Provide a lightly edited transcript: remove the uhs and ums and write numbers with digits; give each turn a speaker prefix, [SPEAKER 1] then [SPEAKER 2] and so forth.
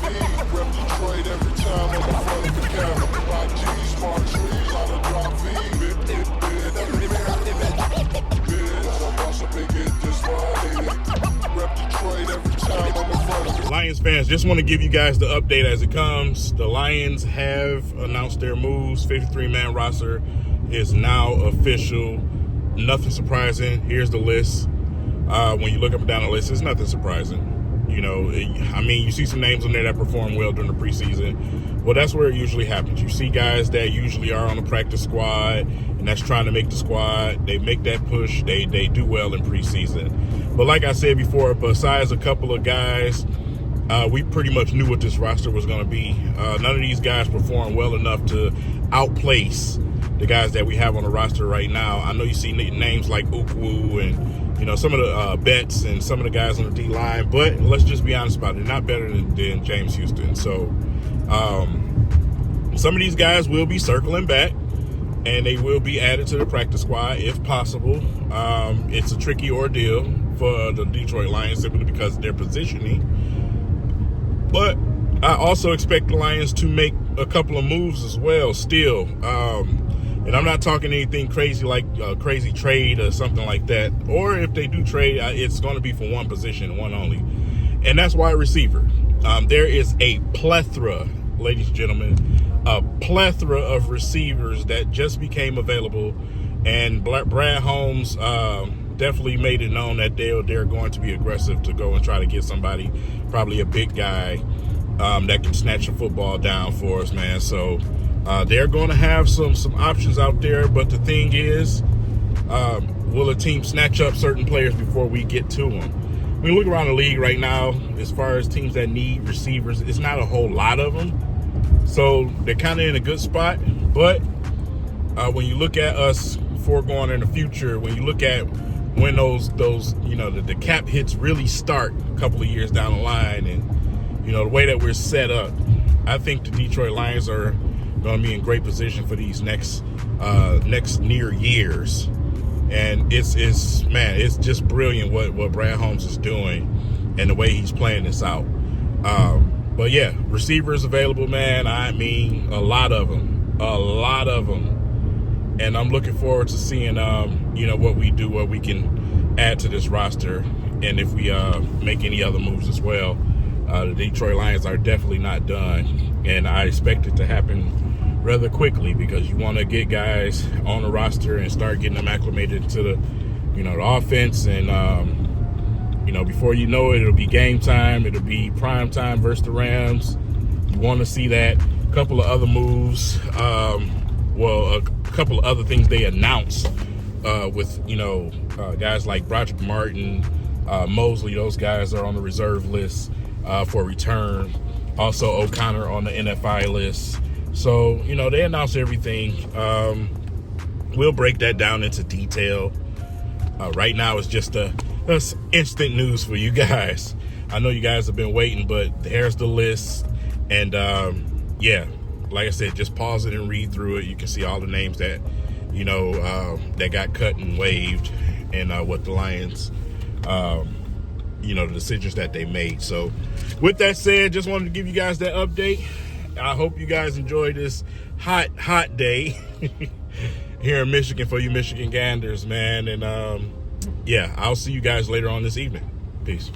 [SPEAKER 1] Rep Detroit every time I'm in front of the camera. My G's, smart trees, on the drop V. Rep Detroit every time I'm in front of the
[SPEAKER 2] Lions fans, just want to give you guys the update as it comes. The Lions have announced their moves. 53-man roster is now official. Nothing surprising. Here's the list. When you look up and down the list, it's nothing surprising. You know, I mean, you see some names on there that perform well during the preseason. Well, that's where it usually happens. You see guys that usually are on the practice squad, and that's trying to make the squad. They make that push. They do well in preseason. But like I said before, besides a couple of guys, we pretty much knew what this roster was going to be. None of these guys perform well enough to outplace the guys that we have on the roster right now. I know you see names like Ukwu and, you know, some of the Betts and some of the guys on the D-line, but let's just be honest about it. They're not better than James Houston. So some of these guys will be circling back, and they will be added to the practice squad if possible. It's a tricky ordeal for the Detroit Lions simply because of their positioning. But I also expect the Lions to make a couple of moves as well still. And I'm not talking anything crazy like a crazy trade or something like that. Or if they do trade, it's going to be for one position, one only. And that's wide receiver. There is a plethora, ladies and gentlemen, a plethora of receivers that just became available. And Brad Holmes definitely made it known that they're going to be aggressive to go and try to get somebody, probably a big guy that can snatch a football down for us, man. So they're going to have some options out there, but the thing is, will a team snatch up certain players before we get to them? When you look around the league right now, as far as teams that need receivers, it's not a whole lot of them. So they're kind of in a good spot. But when you look at us foregoing in the future, when you look at when those you know, the cap hits really start a couple of years down the line, and, you know, the way that we're set up, I think the Detroit Lions are going to be in great position for these next near years. And it's just brilliant what Brad Holmes is doing and the way he's playing this out. But yeah, receivers available, man. I mean, a lot of them. And I'm looking forward to seeing you know, what we do, what we can add to this roster, and if we make any other moves as well. The Detroit Lions are definitely not done, and I expect it to happen rather quickly, because you want to get guys on the roster and start getting them acclimated to the, you know, the offense. And you know, before you know it, it'll be game time. It'll be prime time versus the Rams. You want to see that. A couple of other moves, a couple of other things they announced with, you know, guys like Broderick Martin, Mosley. Those guys are on the reserve list for return. Also O'Connor on the NFI list. So, you know, they announced everything. We'll break that down into detail. Right now, it's just that's instant news for you guys. I know you guys have been waiting, but there's the list. And, yeah, like I said, just pause it and read through it. You can see all the names that, you know, that got cut and waived, and what the Lions, you know, the decisions that they made. So with that said, just wanted to give you guys that update. I hope you guys enjoy this hot day here in Michigan for you Michigan Ganders, man. And yeah, I'll see you guys later on this evening. Peace.